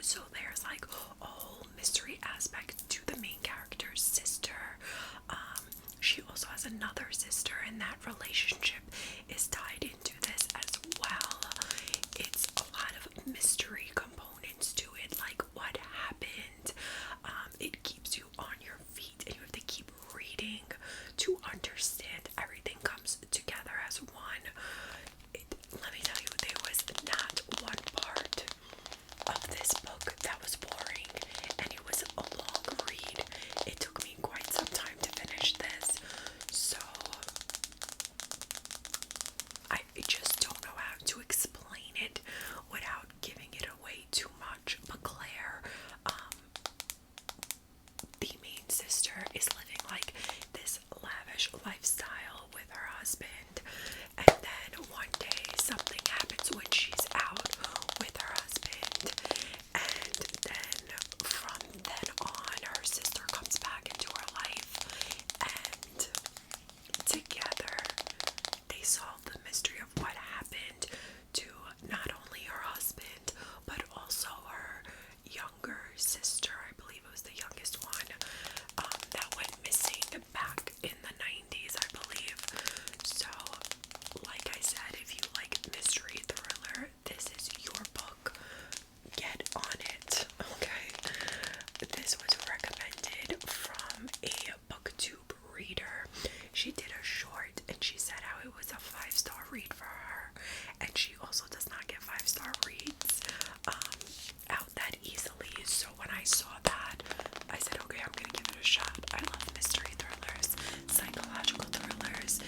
So there's like a whole mystery aspect to the main character's sister. She also has another sister, and that relationship is tied into this as well. It's a lot of mystery components to it, like what happened. It keeps you on your feet, and you have to keep reading to understand. Everything comes together as one. Let me tell you, there was not one part of this book that was boring, and it was a long read. It took me quite some time to finish this, so I just don't know how to explain it without giving it away too much. But Claire, the main sister, is living like this lavish lifestyle with her husband, and then one day something happens when she's out with her husband, and then from then on her sister comes back into her life, and together they solve the mystery of what happened to not only her husband but also her younger sister. I believe it was the youngest one, that went missing back in the 90s, I believe. So, like I said, if you like mystery thriller, this is your book. Get on it, okay? This was recommended from a booktube reader. She did a short, and she said how it was a 5-star read for her, and she also does not get 5-star reads out that easily. So when I saw that, I said, okay, I'm gonna give it a shot. I love mystery thrillers, psychological thrillers.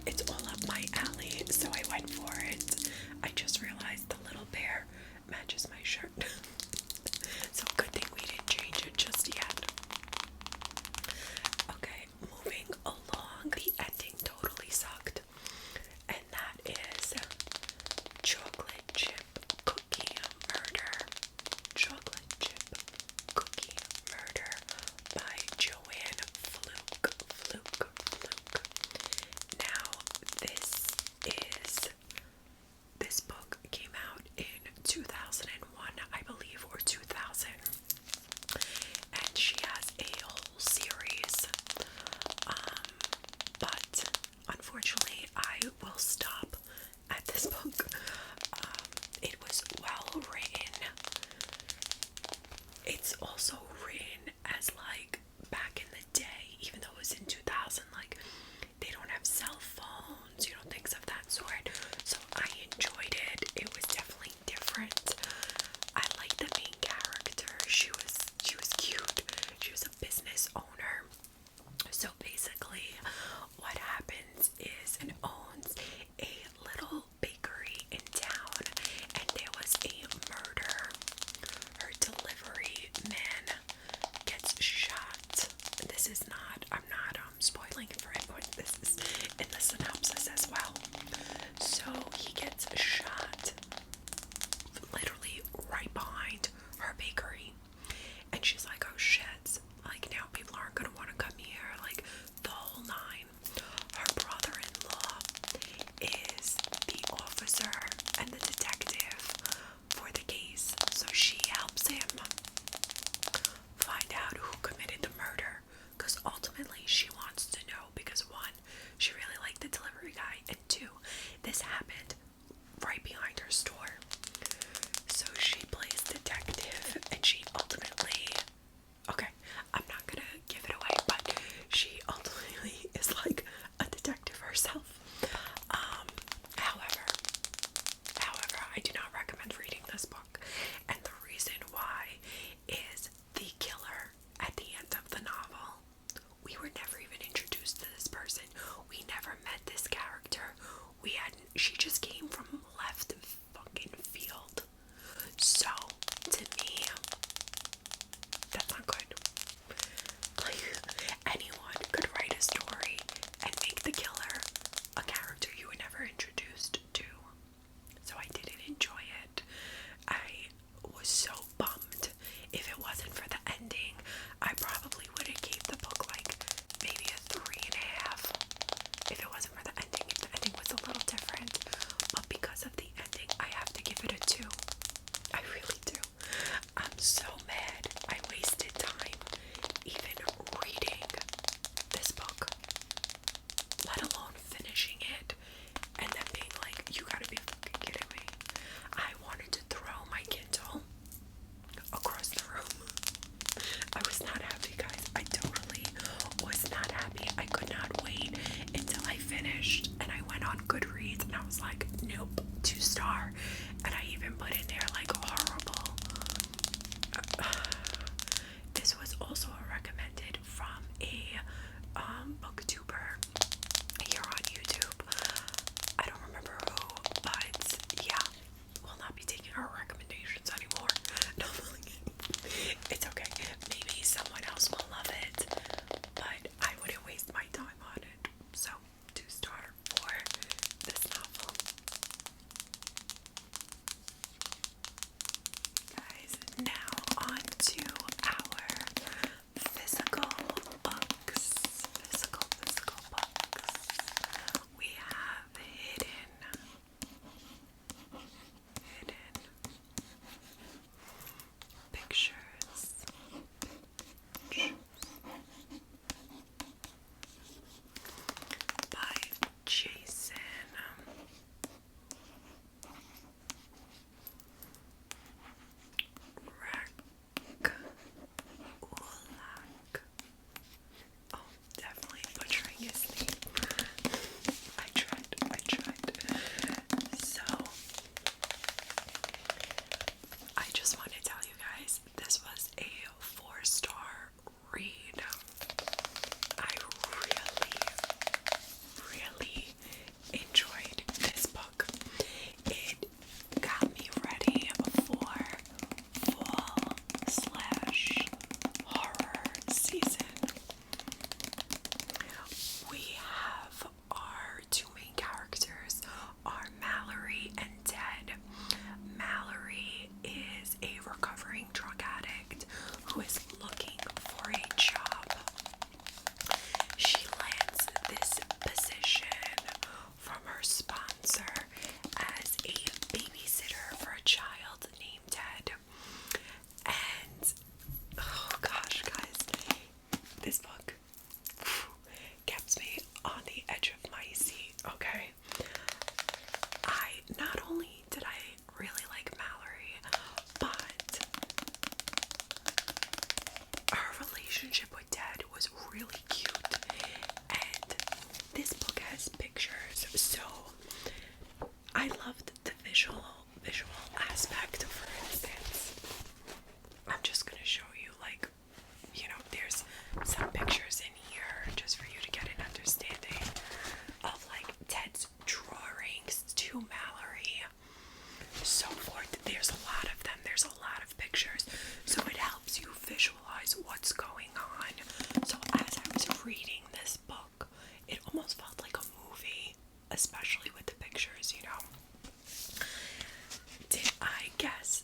It's all up my alley, so I went for it. I just realized the little bear matches my shirt. So good thing we didn't change it just yet. Okay, moving along. The ending totally sucked, and that is Chocolate Chip Cookie Murder. Chocolate Chip Cookie Murder by Joanne Fluke. Now, this book came out in 2001, I believe, or 2000, and she has a whole series, but unfortunately I will stop at this book. It was well written. It's also written as like back in the day, even though it was in 2000, like they don't have cell phones, things of that sort. So I enjoyed it. It was definitely different. I liked the main character. She was cute. She was a business owner. So basically what happens is an owns a little bakery in town, and there was a murder. Her delivery man gets shot. This is not, I'm not spoiling it for anyone. This is in the synopsis as well. So he gets shot literally right behind her bakery, and she's like, oh shit, like now people aren't gonna want to come here, like the whole nine. Her brother-in-law is the officer and the detective for the case, so she helps him find out who committed the murder, because ultimately she wants to know, because one, she really liked the delivery guy, and two, this happened right behind her store. So she plays detective, and she ultimately, okay, I'm not gonna give it away, but she ultimately is like a detective herself. However, I do not recommend reading this book, and the reason why is the killer at the end of the novel. We were never even introduced to this person. We never met this character. She just came from left fucking field. So, to me, that's not good. Like, anyone could write a story and make the killer a character you were never introduced to. So I didn't enjoy it. I was so bummed. If it wasn't for the ending, I probably would have gave the book like maybe a 3.5. If it wasn't for the ending, if the ending was a little different. But because of visual aspect, for instance, I'm just gonna show you, like, you know, there's some pictures in here just for you to get an understanding of like Ted's drawings to Mallory, so forth. There's a lot of them, there's a lot of pictures, so it helps you visualize what's going on. So as I was reading this book, it almost felt like a movie, especially with the pictures, you know. Did I guess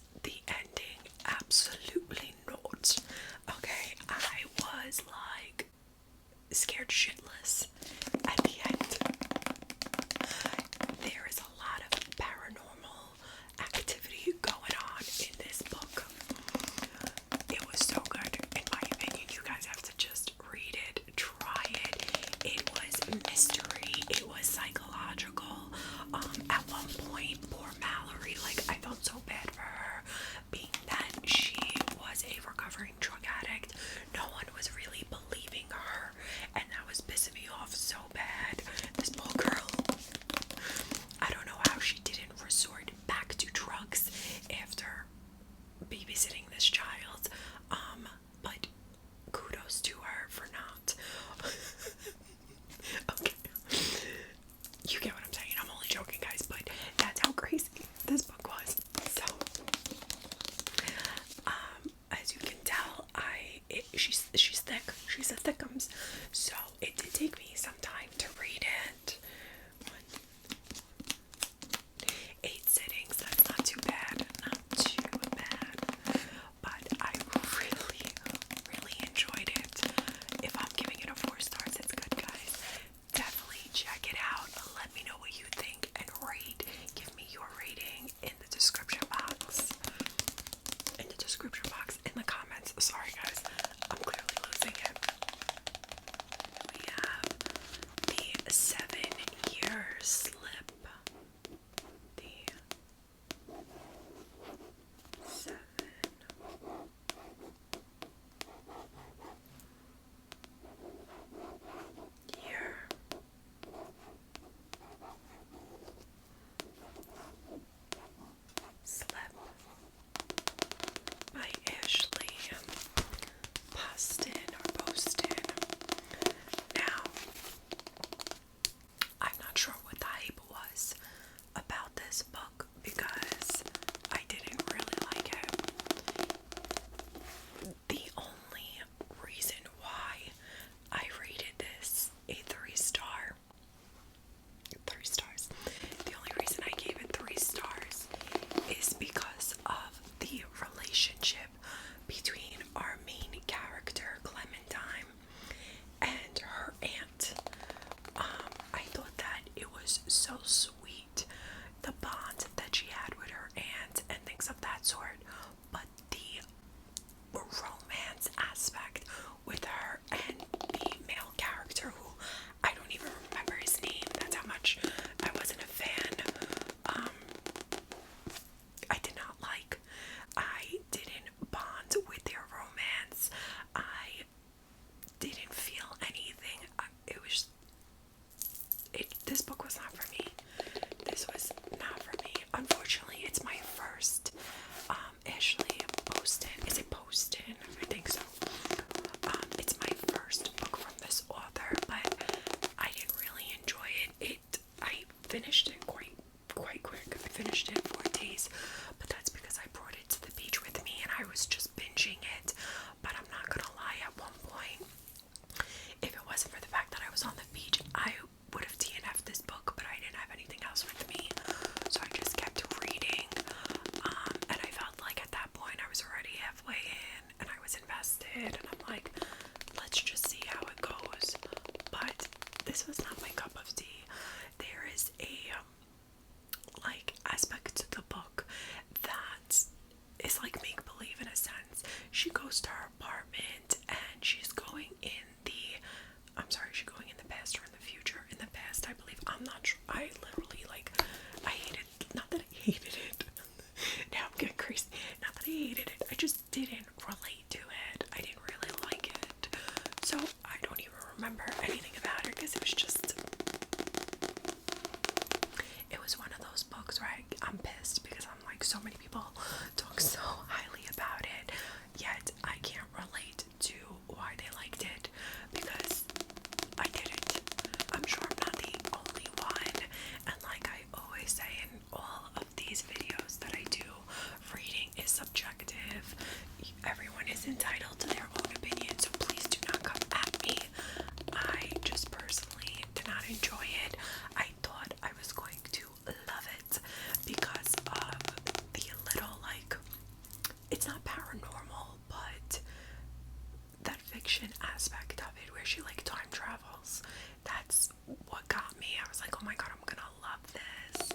she like time travels. That's what got me. I was like, oh my god, I'm gonna love this.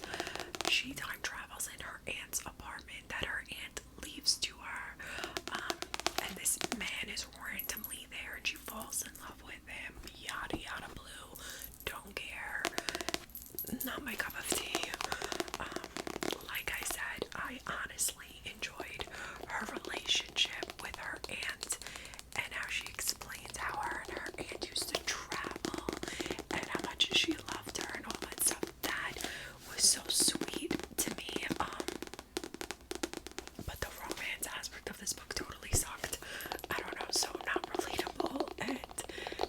She time travels in her aunt's apartment that her aunt leaves to her, and this man is randomly there, and she falls in love with him. Yada yada blue. Don't care. Not my cup of tea. Like I said, I honestly enjoyed her relationship with her aunt and how she explained how her and her aunt used to travel and how much she loved her and all that stuff. That was so sweet to me. But the romance aspect of this book totally sucked. I don't know, so not relatable. And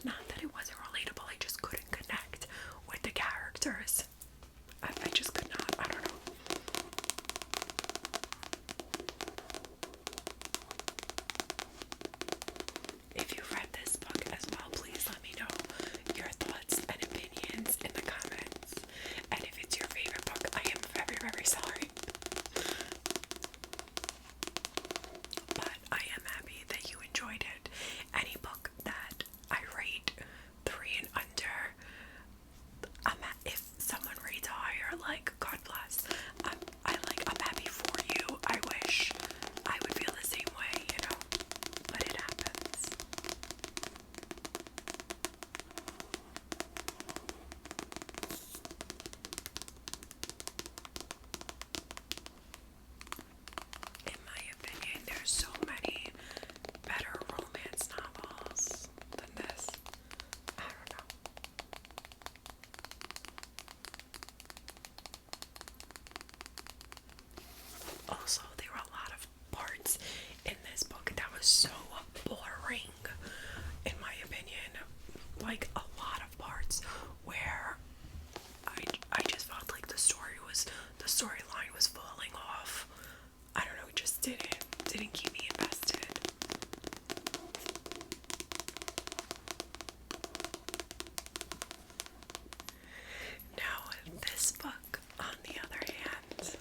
not that it wasn't relatable, I just couldn't connect with the characters. I just could not. I don't know. If you've read this book as well, please let me know your thoughts and opinions in the comments. And if it's your favorite book, I am very, very sorry. But I am happy that you enjoyed it. Any book that I rate 3 and under, if someone rates higher, like, God bless. I'm happy for you. I wish I would feel the same way, you know, but it happens. In my opinion, there's so many better romance novels than this. I don't know. Also, there were a lot of parts in this book that was so boring, in my opinion. Like, a lot of parts where I just felt like the storyline was falling off. I don't know, it just didn't keep me invested. Now, this book, on the other hand, this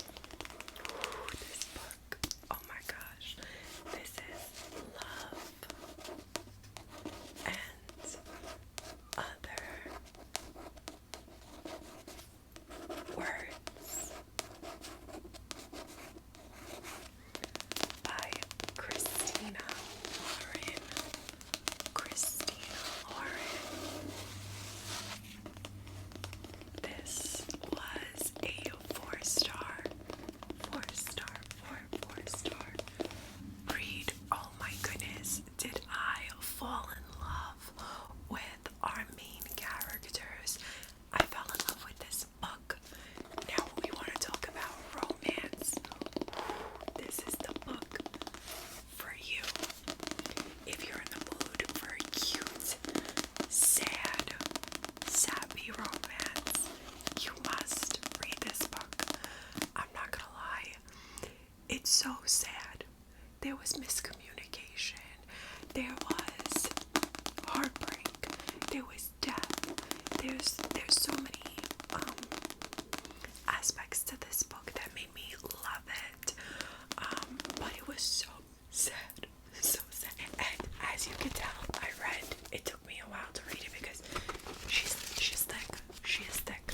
book, oh my gosh, this is Love and Other Words by Christina Lauren. This was a 4-star read. Oh my goodness, did I fall in love with our main characters. I fell in love with this book. Now we want to talk about romance. This is the book for you. If you're in the mood for a cute, sad, sappy romance, you must read this book. I'm not gonna lie, it's so sad. There was miscommunication, there was heartbreak, there was death. There's so many aspects to this book that made me love it. But it was so sad, so sad. And as you can tell, it took me a while to read it because she's thick. She is thick.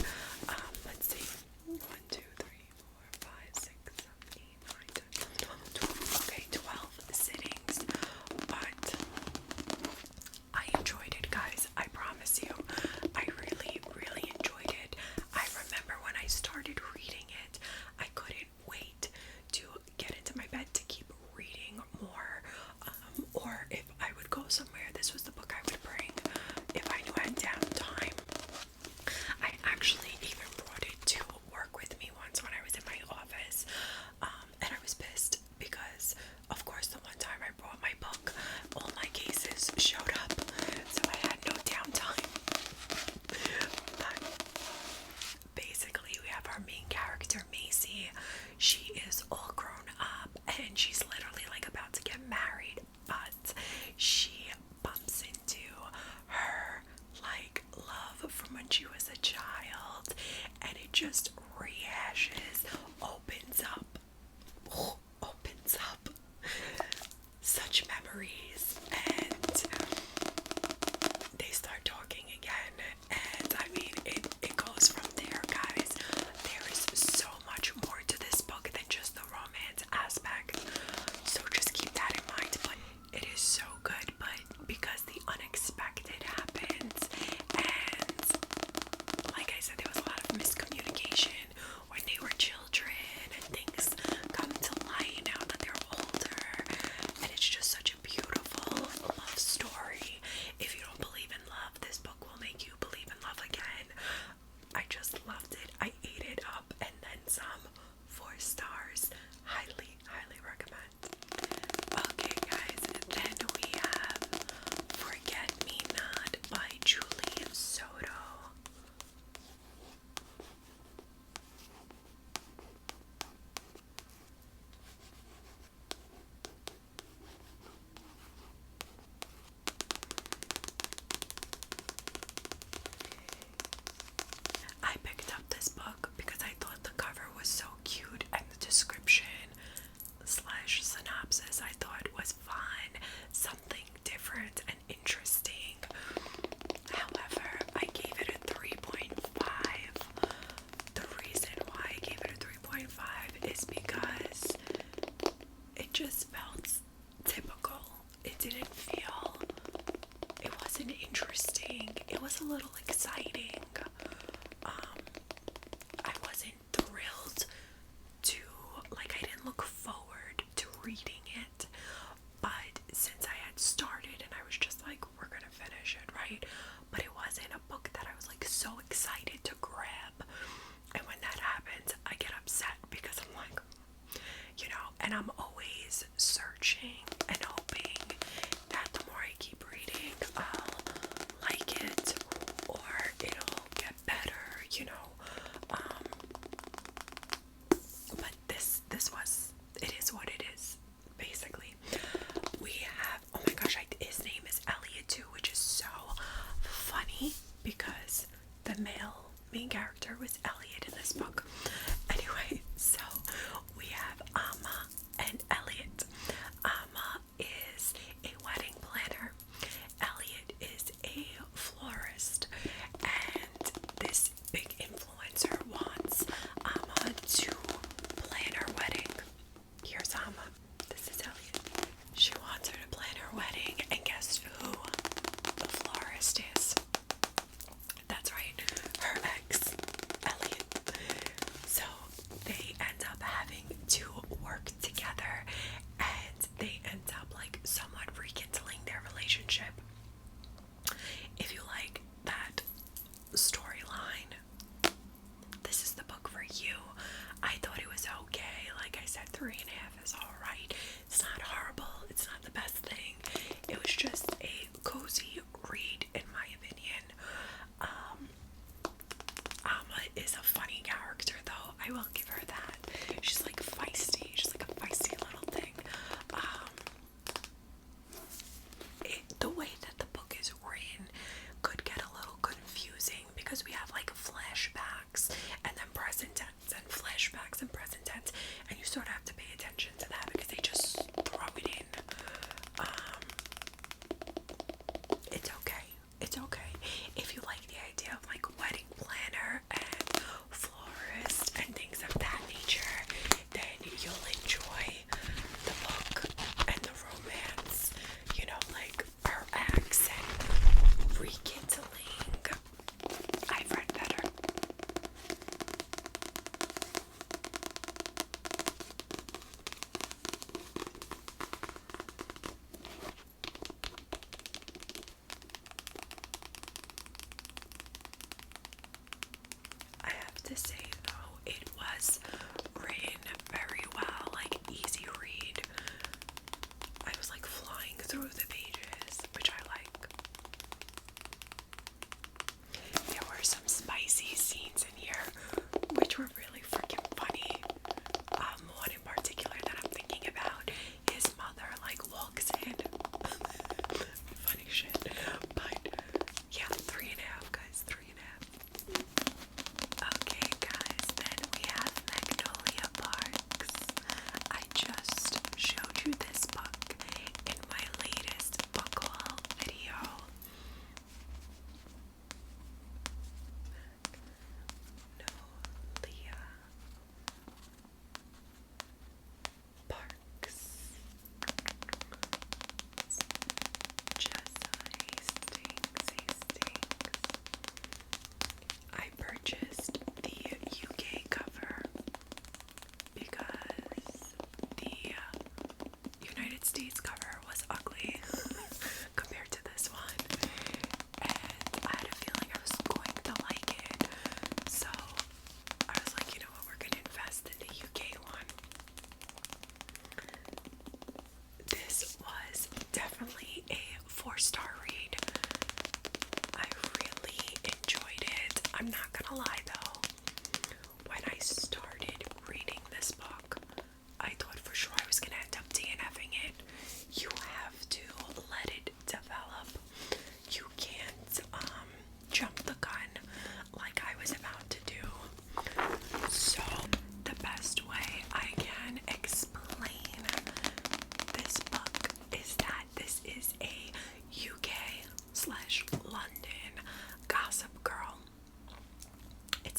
Let's see. 1, 2, 3, 4, 5, 6, 7, 8, 9, 10, 12. Okay, 12 sittings. But I enjoyed it, guys. I promise you. I really, really enjoyed just felt typical. It didn't feel, it wasn't interesting. It was a little exciting. I wasn't thrilled to, like, I didn't look forward to reading it. But since I had started and I was just like, we're gonna finish it, right? But it wasn't a book that I was like so excited to grab. And when that happens, I get upset because I'm like, you know, and I'm always searching and hoping that the more I keep reading, I'll like it or it'll get better, you know. But this was, it is what it is, basically. We have, oh my gosh, his name is Elliot too, which is so funny because the male main character was Elliot in this book. Anyway, so we have Amma and Elliot. Amma is a wedding planner. Elliot is a florist, and this big influencer wants Amma to plan her wedding. Here's Amma. This is Elliot. She wants her to plan her wedding, and guess who the florist is? That's right, her ex, Elliot. So they end up having to work together, and they end up like somewhat rekindling their relationship. If you like that storyline, this is the book for you. I thought it was okay. Like I said, 3.5 is alright. It's not horrible. It's not the best thing. It was just a cozy read, in my opinion. Amma is a funny character, though. I will give her that. She's like feisty. She's like a feisty little thing. The way that the book is written could get a little confusing because we have like flashbacks and then present tense and flashbacks and present tense, and you sort of have to pay attention to that because they just throw it in. It's okay. It's okay. If you like the idea of like wedding planner and florist and things of that nature, then you'll enjoy the book and the romance, you know, like her ex and rekindling. I've read better. I have to say though, it was written very well, like easy read. I was like flying through the pages, which I like. There were some spicy scenes in here, which were really freaking funny. One in particular that I'm thinking about, his mother like walks in. Funny shit. But yeah, 3.5, guys, 3.5. Okay, guys, then we have Magnolia Parks. I just showed you this book in my latest book haul video. Magnolia Parks. Just Hastings. I purchased the UK cover because the United States cover was ugly compared to this one, and I had a feeling I was going to like it, so I was like, you know what, we're gonna invest in the UK one. This was definitely a 4-star read. I really enjoyed it. I'm not gonna lie though, when I started reading this book, I thought for sure I was gonna end up DNFing it. You have to let it develop. You can't jump the gun like I was about to do. So the best way I can explain this book is that this is a UK/London gossip girl. It's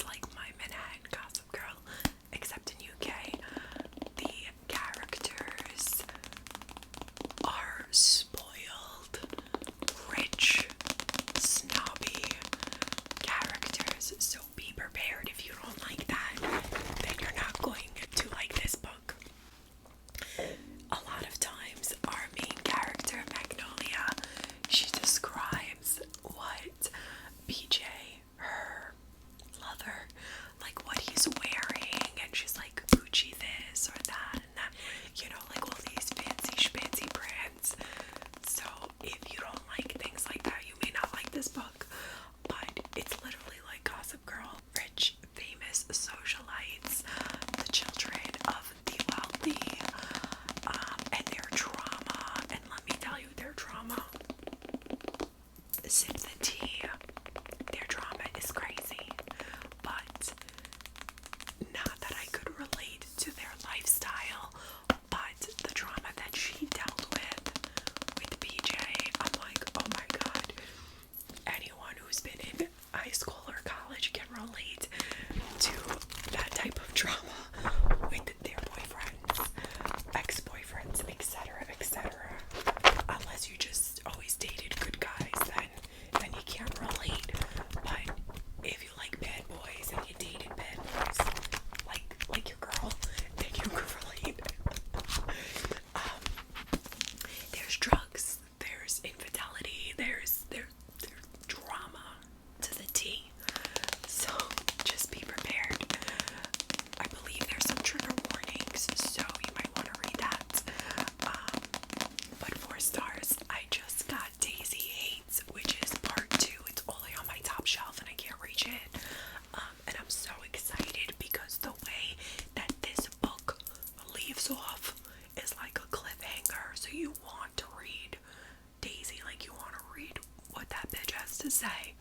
has to say.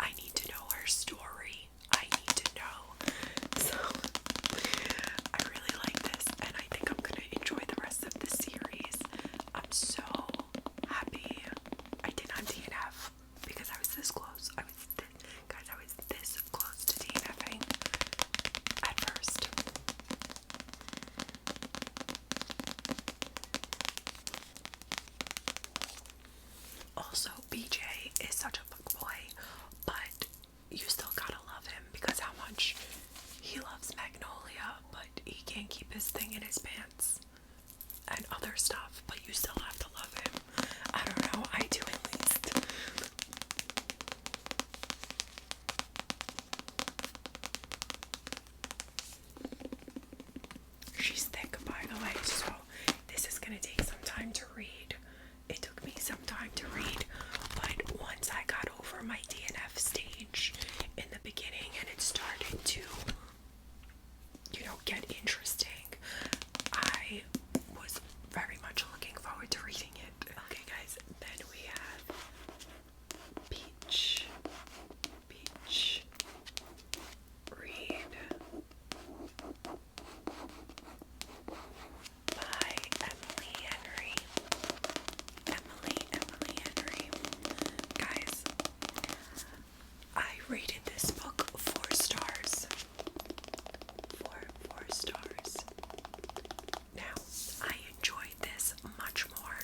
I need to know her story. I need to know. So I really like this, and I think I'm gonna enjoy the rest of the series. I'm so happy I did not DNF because I was this close. Guys, I was this close to DNFing at first. Also, BJ is such a fuckboy, but you still gotta love him because how much he loves Magnolia, but he can't keep his thing in his pants and other stuff, but you still have to love him. I don't know, I do at least. She's thick, by the way, so this is gonna take some time to read. It took me some time to read, but once I got over my DNF stage in the beginning and it started to, you know, get interesting, I was very much looking forward to reading it. Okay, guys, then we have Peach. Read by Emily Henry. Emily Henry. Guys, I rated this book 4 stars. 4 stars. Now, I enjoyed this much more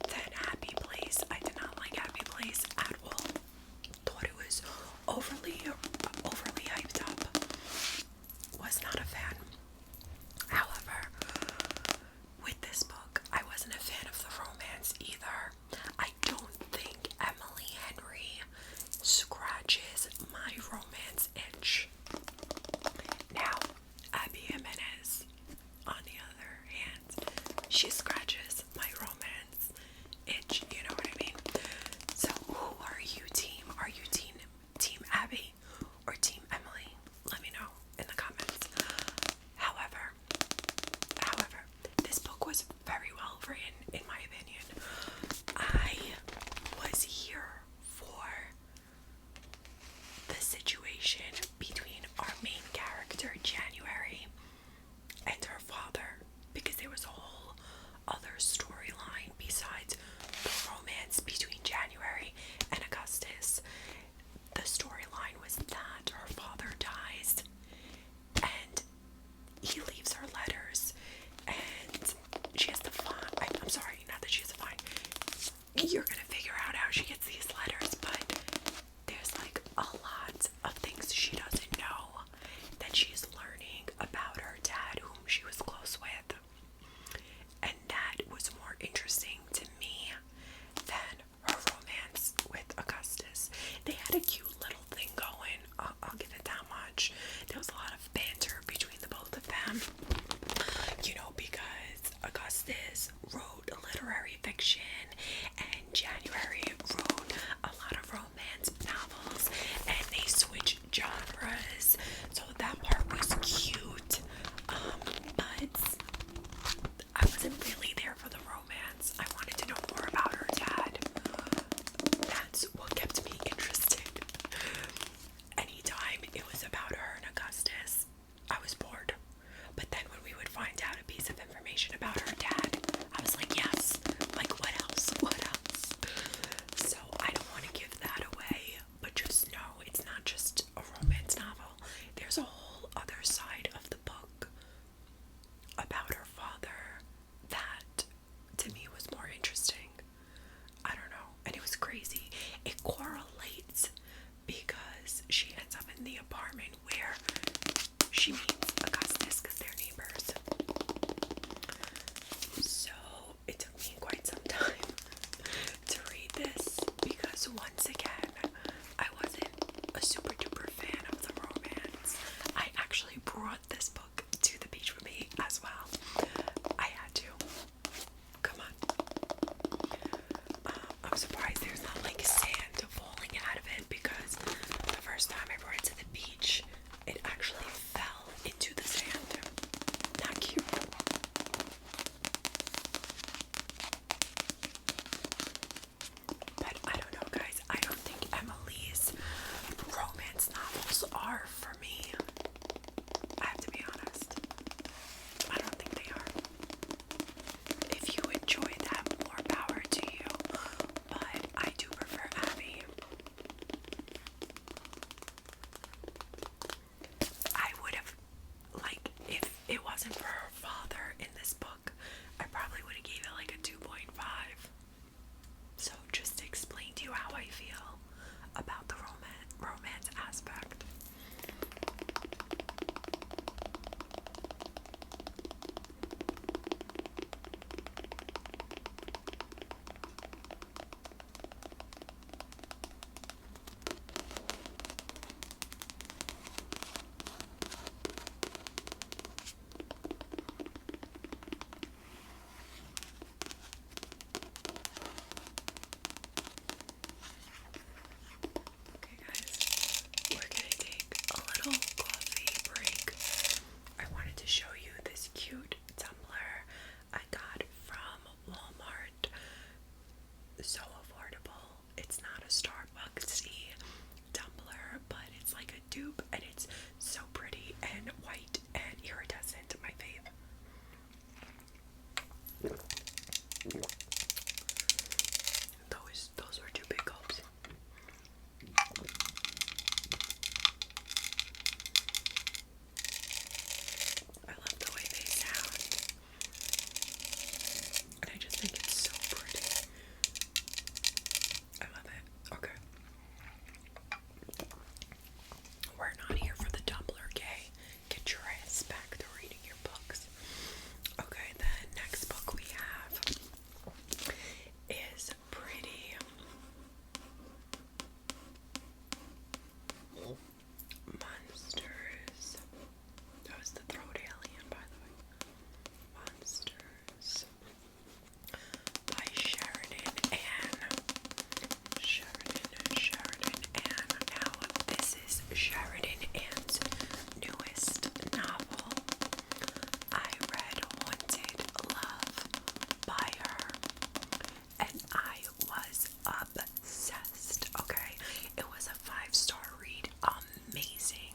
than Happy Place. I did not like Happy Place at all. Thought it was overly hyped up. Was not a fan. However, with this book, I wasn't a fan of the romance either. I don't think Emily Henry scratches my romance itch. Now, Abby Jimenez, on the other hand, she scratches my romance itch, you know what I mean? So, who are you, team? Are you team Abby or team Emily? Let me know in the comments. However, this book was very well written, in my opinion. I was here for the situation between our main character, January, and her father, because there was a whole other Those were 2 big gulps. I love the way they sound. And I just think it's so pretty. I love it. Okay. We're not here for the Tumblr gay. Get your ass back to reading your books. Okay, the next book we have is pretty Monsters. That was the throat alien, by the way. Monsters by Sheridan Ann. Sheridan Ann. Now, this is Sheridan Ann's newest novel. I read Haunted Love by her, and I was obsessed. Okay, it was a 5-star read. Amazing,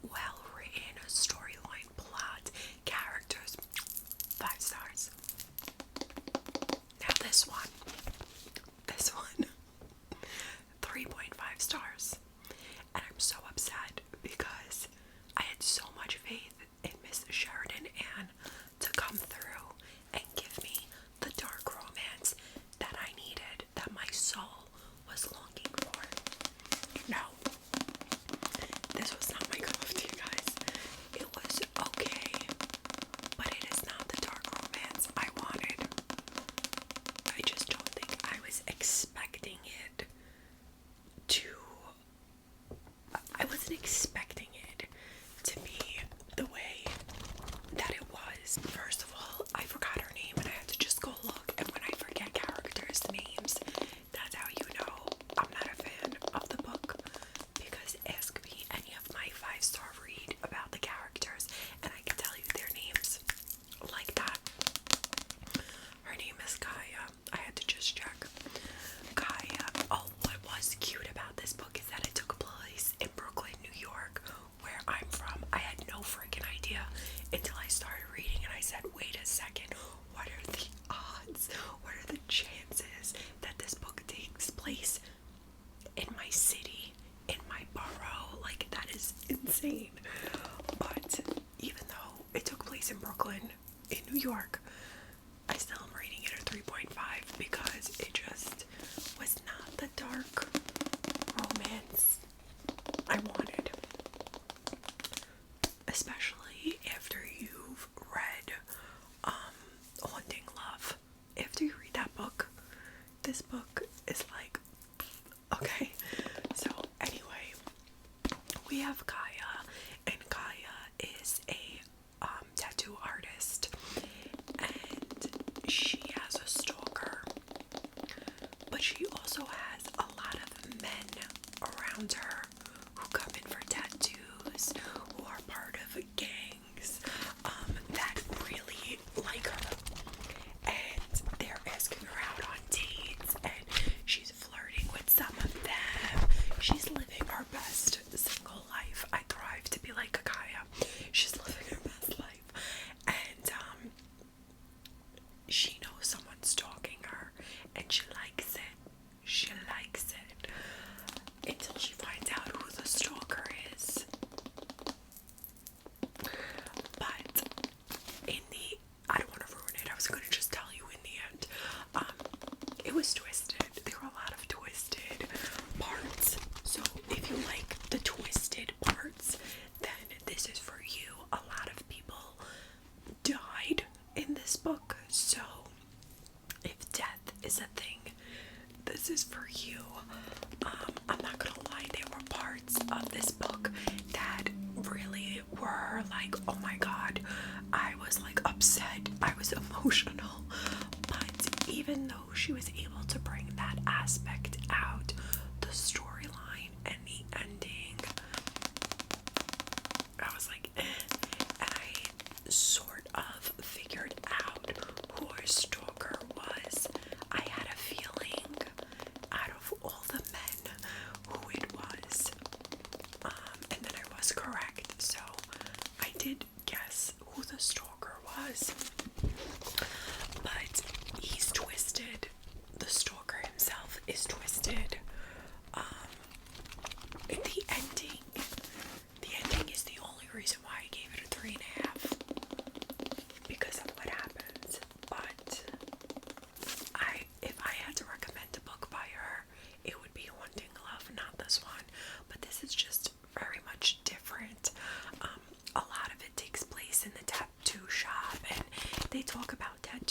well written, storyline, plot, characters, 5 stars. Now this one, 3.5 stars, and I'm so upset because I had so much faith in Miss Sheridan Ann to come through and give me the dark romance that I needed, that my soul was longing for. No, this was not my cup of tea, guys. It was okay, but it is not the dark romance I wanted. I just don't think I was expecting it to. I wasn't expecting it to be the way that it was. First of all, I forgot her name and I had to just go look. And when I forget characters' names, that's how you know I'm not a fan of the book. Because ask me any of my 5-star read about the characters and I can tell you their names like that. Her name is Kaya. I had to just check. Kaya. Oh, what was cute about this book is that it took place in Brooklyn, New York, where I'm from. I had no freaking idea until I started reading and I said, wait a second, what are the odds? What are the chances that this book takes place in my city, in my borough? Like, that is insane. But even though it took place in Brooklyn, in New York, I still am rating it a 3.5 because it just was not the dark romance I wanted. Especially after you've read Haunting Love. After you read that book, this book is like, okay. So anyway, we have Kaya, and Kaya is a tattoo artist, and she has a stalker, but she also has a lot of men around her who come in for tattoos, who are part of gangs that really like her, and they're asking her out on dates, and she's flirting with some of them. She's living her best single life. I thrive to be like a Kaya. She's living her best life, and she knows someone's stalking her, and she likes it. She likes it until she finds out who the stalker is. But I don't want to ruin it. I was gonna just tell you in the end. It was twisted. There were a lot of twisted parts. So if you like the twisted parts, then this is for you. A lot of people died in this book, so if death is a thing, this is for you. I'm not gonna lie, there were parts of this book that really were like, oh my god, I was like upset, I was emotional. But even though she was able to bring that aspect out, the storyline and the ending, I was like, eh. And I sort of figured out who her stalker was. I had a feeling out of all the men who it was. And then I was correct. So I did guess who the stalker was. But he's twisted.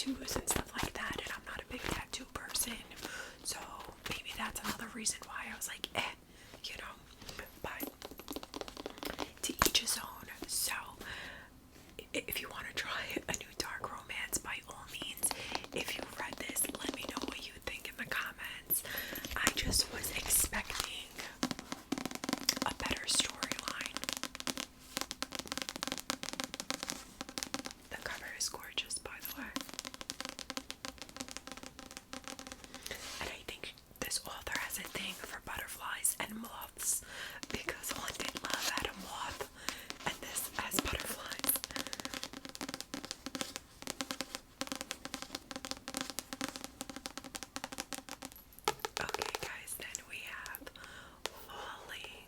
tattoos and stuff like that, and I'm not a big tattoo person, so maybe that's another reason why I was like, you know. But to each his own. So if you want to try a new dark romance, by all means. If you've read this, let me know what you think in the comments. I just was expecting a better storyline. The cover is gorgeous, by the way. And I think this author has a thing for butterflies and moths, because One Did Love had a moth, and this has butterflies. Okay, guys, then we have Falling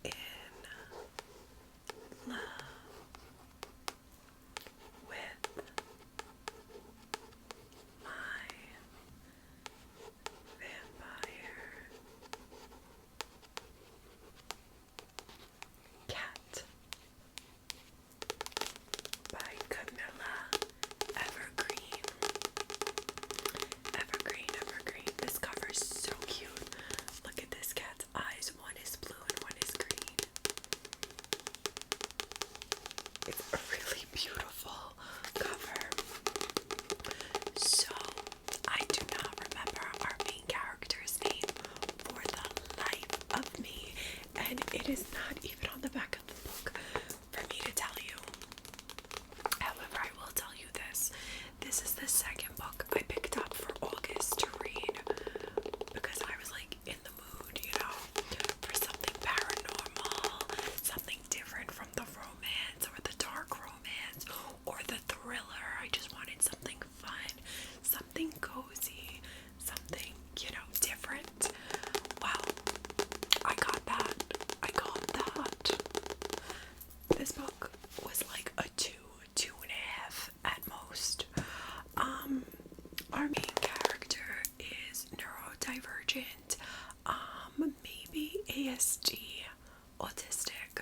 in Love with My Vampire Cat by Camilla Evergreen. Evergreen. This cover is so cute. Look at this cat's eyes. One is blue and one is green. It's a really beautiful cover. So, I do not remember our main character's name for the life of me, and it is not even on the back of the book for me to tell you. However, I will tell you this. This is the second book I picked up for August to read, because I was like in the mood, you know, for something paranormal, something different from the romance or the dark romance or the thriller. I just wanted something fun, something cozy, something, you know, different. Well, I got that. This book was like a 2.5 at most. Our main character is neurodivergent, maybe ASD, autistic.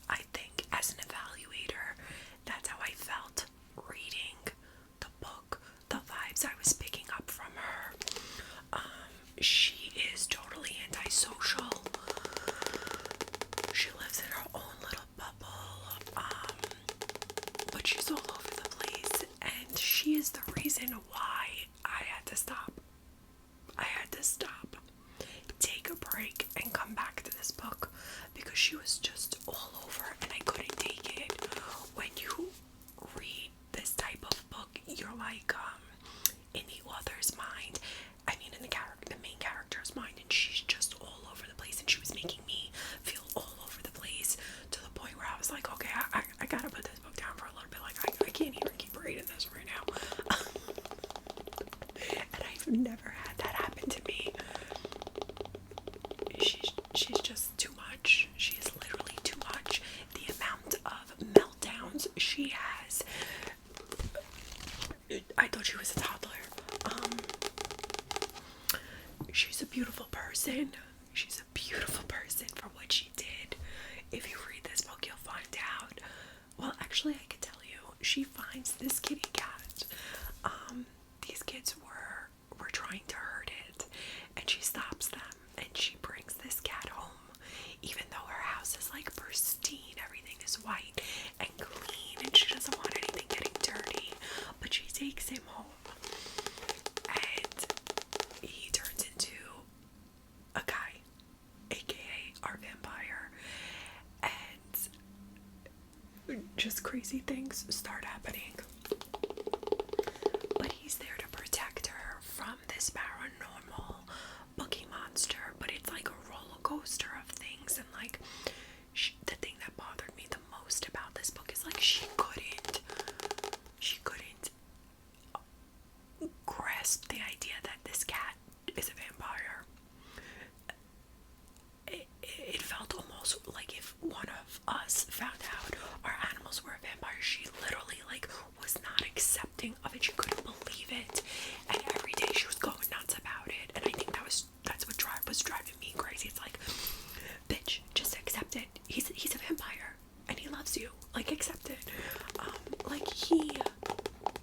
I think as an evaluator, that's how I felt reading the book, the vibes I was picking up from her. She is totally antisocial. She lives in her own little bubble, but she's all over the place, and she is the reason why I had to stop. Take a break and come back to this book, because she was just all over and I couldn't take it. When you read this type of book, you're like in the author's mind, I mean in the main character's mind, and she's just all over the place, and she was making me feel all over the place to the point where I was like, okay, I gotta put this book down for a little bit. Like I can't even keep reading this right now. And I've never had that happen to me. She's just too much. She is literally too much. The amount of meltdowns she has. I thought she was a toddler. She's a beautiful person. She's a beautiful person for what she did. If you read this book, you'll find out. Well, actually, I could tell you. She finds this kitty cat. These kids were trying to hurt it, and she stops them, and she brings this cat home, even though her house is like pristine. Everything is white and clean, and she doesn't want anything getting dirty. But she takes him home, and he turns into a guy, aka our vampire, and just crazy things start happening. But he's there to protect her from this paranormal boogie monster. But it's like a roller coaster of things, and like the thing that bothered me the most about this book is like she couldn't grasp the idea that this cat is a vampire. It felt almost like if one of us found out our animals were a vampire. She literally like was not accepting of it. She couldn't believe it, and every day she was going nuts about it. And I think that's what was driving me crazy. It's like he's a vampire and he loves you. Like, accept it. Like, he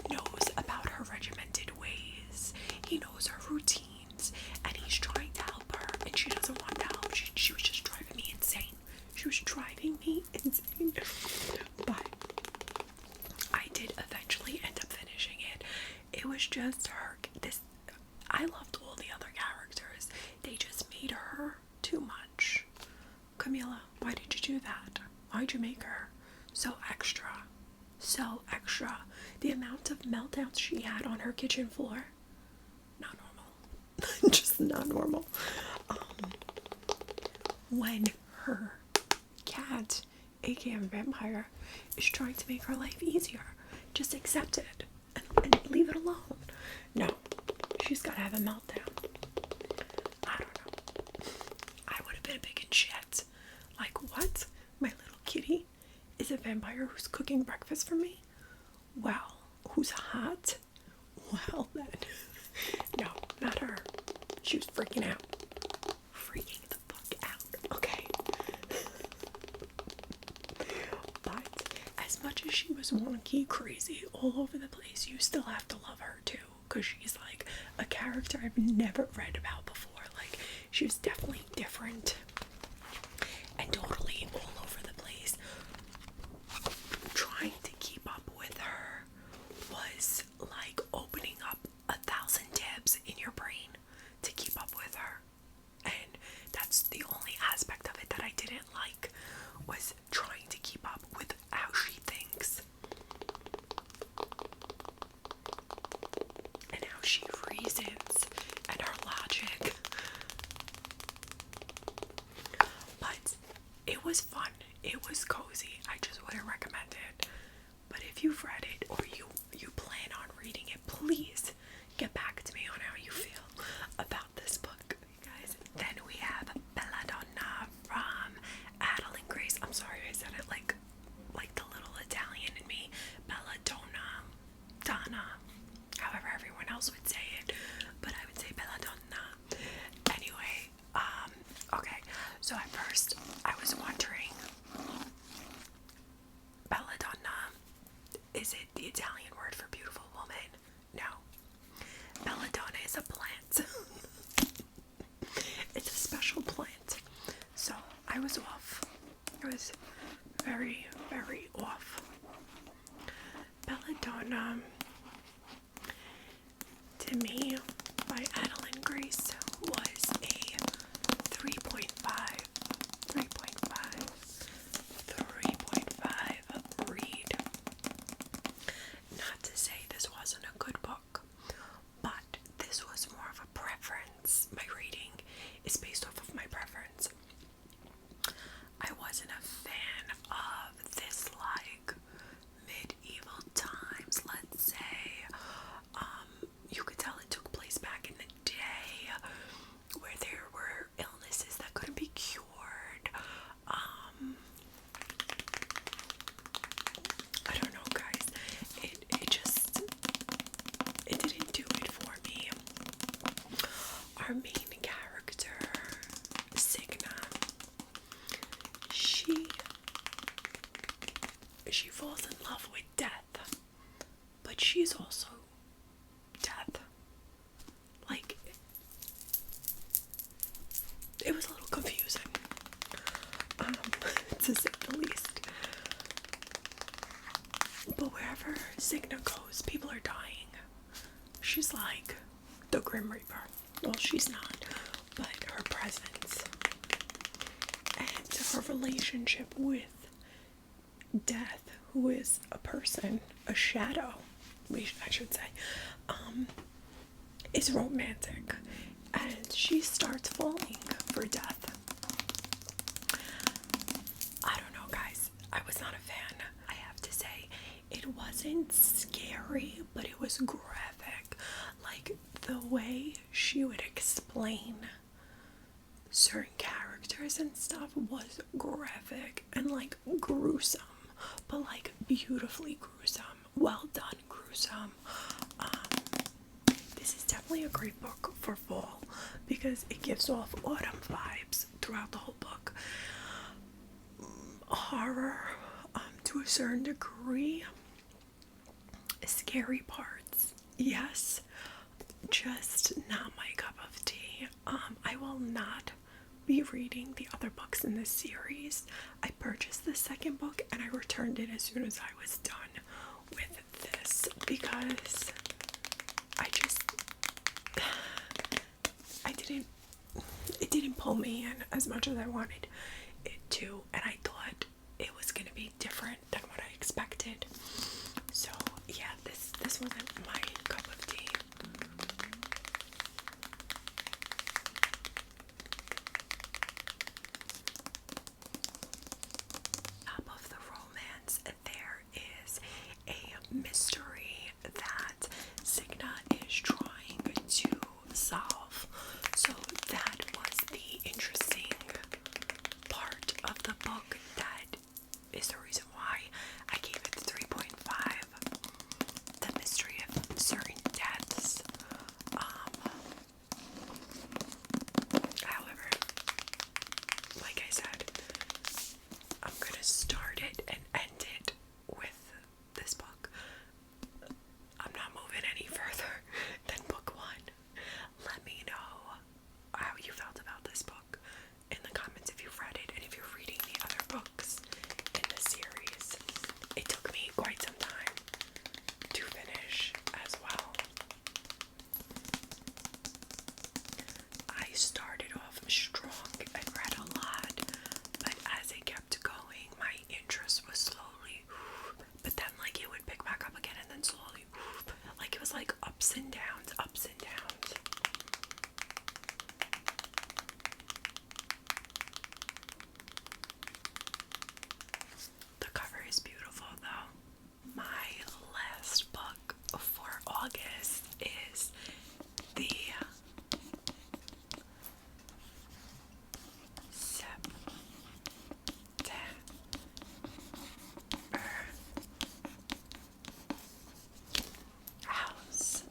knows about her regimented ways. He knows her routines, and he's trying to help her, and she doesn't want to help. She was just driving me insane. She was driving me insane. But I did eventually end up finishing it. It was just her. I loved all the other characters. They just made her too much. Camila, why did you do that? Why'd you make her so extra? So extra. The amount of meltdowns she had on her kitchen floor, not normal. Just not normal. When her cat, aka vampire, is trying to make her life easier, just accept it and leave it alone. No, she's gotta have a meltdown. I don't know. I would have been a big in shit. Like, what? My little kitty is a vampire who's cooking breakfast for me? Well, who's hot? Well then. No, not her. She was freaking out. Freaking the fuck out, okay? But as much as she was wonky, crazy, all over the place, you still have to love her too, because she's like a character I've never read about before. Like, she was definitely different and totally all over the place. Trying to keep up with her was like opening up 1,000 tabs in your brain to keep up with her. And that's the only aspect of it that I didn't like, was trying to keep up with how she thinks and how she reasons and her logic. But it was fun. It was cozy. I just wouldn't recommend it. But if you've read it or you plan on reading it, please get back to me on how you feel about this book, you guys. Then we have Badona from Adeline Grace. I'm sorry I said it like the little Italian in me. Badona, Donna, however everyone else would say it, but I would say Badona. Anyway, okay. So at first I was wondering, belladonna, is it the Italian word for beautiful woman? No. Belladonna is a plant. It's a special plant. So I was off. I was very, very off. Belladonna, to me, by Adeline Grace, was a 3.5 read. Not to say this wasn't a good book, but this was more of a preference. My rating is based off of my preference. I wasn't a fan of this, like, medieval times, let's say. You could tell it took place back in the day, where there were illnesses that couldn't be cured. I don't know, guys. It didn't do it for me. Our main character, Signa, she falls in love with death, but she's also death. Like, it was a little confusing, to say the least. But wherever Signa goes, people are dying. She's like the Grim Reaper. Well, she's not, but her presence and her relationship with Death, who is a person, a shadow, I should say, is romantic, and she starts falling for Death. I don't know, guys. I was not a fan. I have to say, it wasn't scary, but it was graphic. Like, the way she would explain certain characters and stuff was graphic and, like, gruesome, but, like, beautifully gruesome. Well done gruesome. This is definitely a great book for fall because it gives off autumn vibes throughout the whole book. horror, to a certain degree. Scary parts, yes, just not my cup of tea. I will not be reading the other books in this series. I purchased the second book and I returned it as soon as I was done with this because it didn't pull me in as much as I wanted it to, and I thought it was going to be different than what I expected. So yeah, this wasn't my cup of tea. Top of the romance, there is a mystery that Signa is trying to solve. So that was the interesting part of the book. That is the reason why I gave it 3.5. The mystery of certain deaths. However, like I said, I'm gonna start it and end it with this book. I'm not moving any further than book one. Let me know how you felt about this book in the comments if you've read it and if you're reading the other books in the series. It took me quite some time to finish as well. I started off strong and read a lot, but as it kept going, my interest was slowly, but then like it would pick back up again and then slowly, like it was like ups and downs, ups and downs. The cover is beautiful though. My last book for August is the House.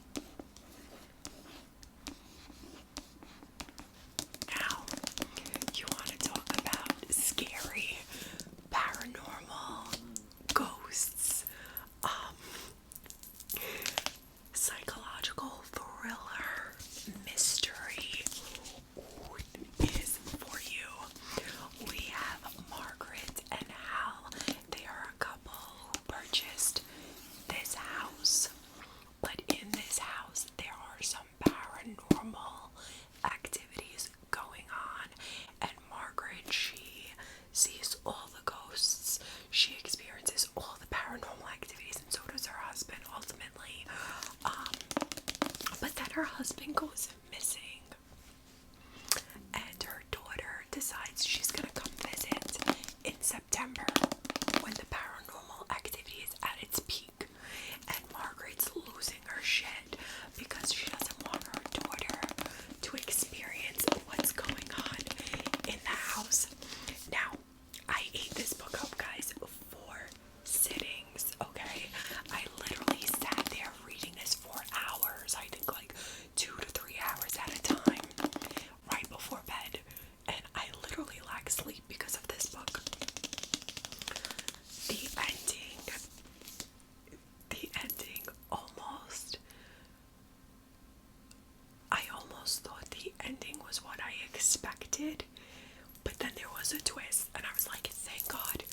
Now, you want to talk about scary, paranormal, ghosts, psychological thriller, mystery is for you. We have Margaret and Hal. They are a couple who purchased this house, but in this house there are some paranormal activities going on, and Margaret, she sees all the ghosts, she experiences all the paranormal activities, and so does her husband ultimately. But then her husband goes missing, and her daughter decides she's gonna come visit in September when the paranormal activity is at its peak, and Margaret's losing her shit because she doesn't want her daughter to experience what's going on in the house. Now, I ate this book up, guys, 4 sittings, okay? I literally sat there reading this for hours. I think like 2 to 3 hours at a time, right before bed, and I literally lack sleep because of this book. The ending I almost thought the ending was what I expected, but then there was a twist, and I was like, thank God,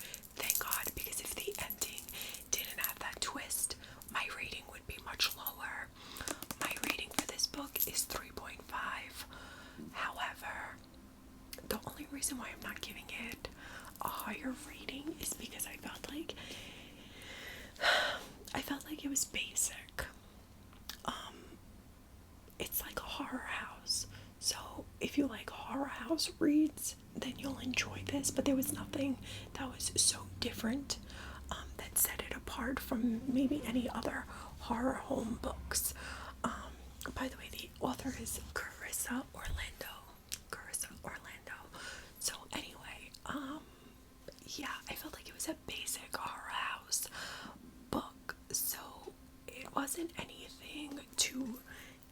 because if the ending didn't have that twist, my rating would be much lower. My rating for this book is 3.5. However, the only reason why I'm not giving it a higher rating is because I felt like it was basic. It's like a horror house, so if you like horror house reads, then you'll enjoy this. But there was nothing that was so different that set it apart from maybe any other horror home books. By the way, the author is Carissa Orlando. So anyway, yeah, I felt like it was a basic horror house book, so it wasn't anything too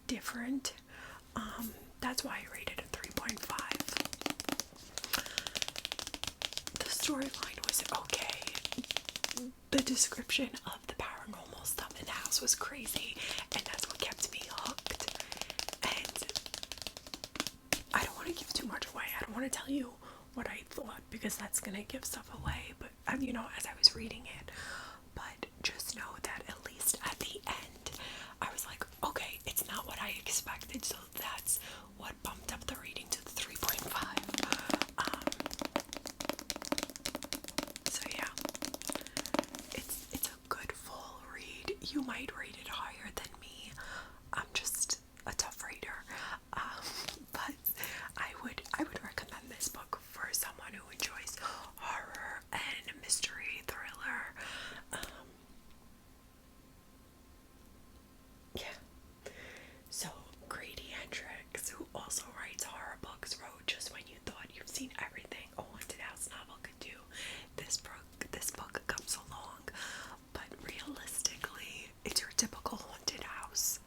different. That's why I rated it 3.5. The storyline was was okay. The description of the paranormal stuff in the house was crazy, and that's what kept me hooked. And I don't want to give too much away. I don't want to tell you what I thought because that's gonna give stuff away. But you know, as I was reading it, but just know that at least at the end, I was like, okay, it's not what I expected. So that's what bumped up the rating to the 3.5. So yeah, it's a good full read. You might rate it higher than me. I'm just a tough reader, but I would recommend this book for someone who enjoys horror and mystery thriller. Yeah. So Grady Hendrix, who also writes horror books, wrote Just When You Thought You've Seen Everything a haunted house novel could do. This book comes along, but realistically, it's your typical haunted house,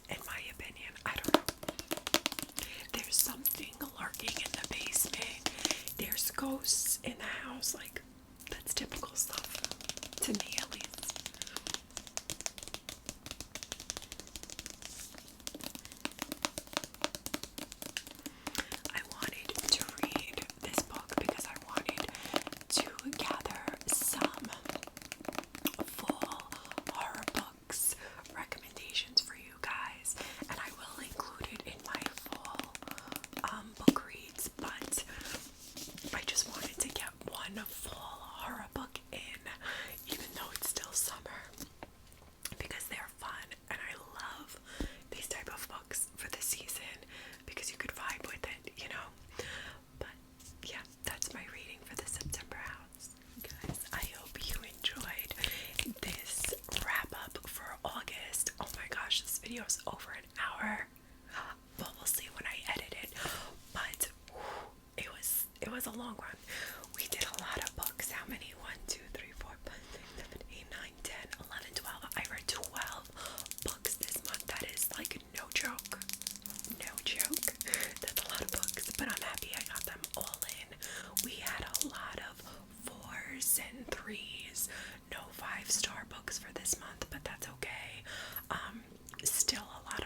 in my opinion. I don't know. There's something lurking in the basement. There's ghosts in the house. Like, that's typical stuff, to me at least. I wanted to read this book because I wanted to gather some full horror books recommendations for you guys, and I will include it in my full book reads, but I just wanted to get one full horror book in, even though it's still summer, because they're fun, and I love these type of books for the season because you could vibe with it, you know. But yeah, that's my reading for the September house, guys. I hope you enjoyed this wrap up for August. Oh my gosh, this video is over an hour. Well, we'll see when I edit it, but it was a long one. We did a lot of books. How many? 1, 2, 3, 4, 5, 6, 7, 8, 9, 10, 11, 12. I read 12 books this month. That is like no joke. No joke. That's a lot of books, but I'm happy I got them all in. We had a lot of 4s and 3s, no 5-star books for this month, but that's okay. Still a lot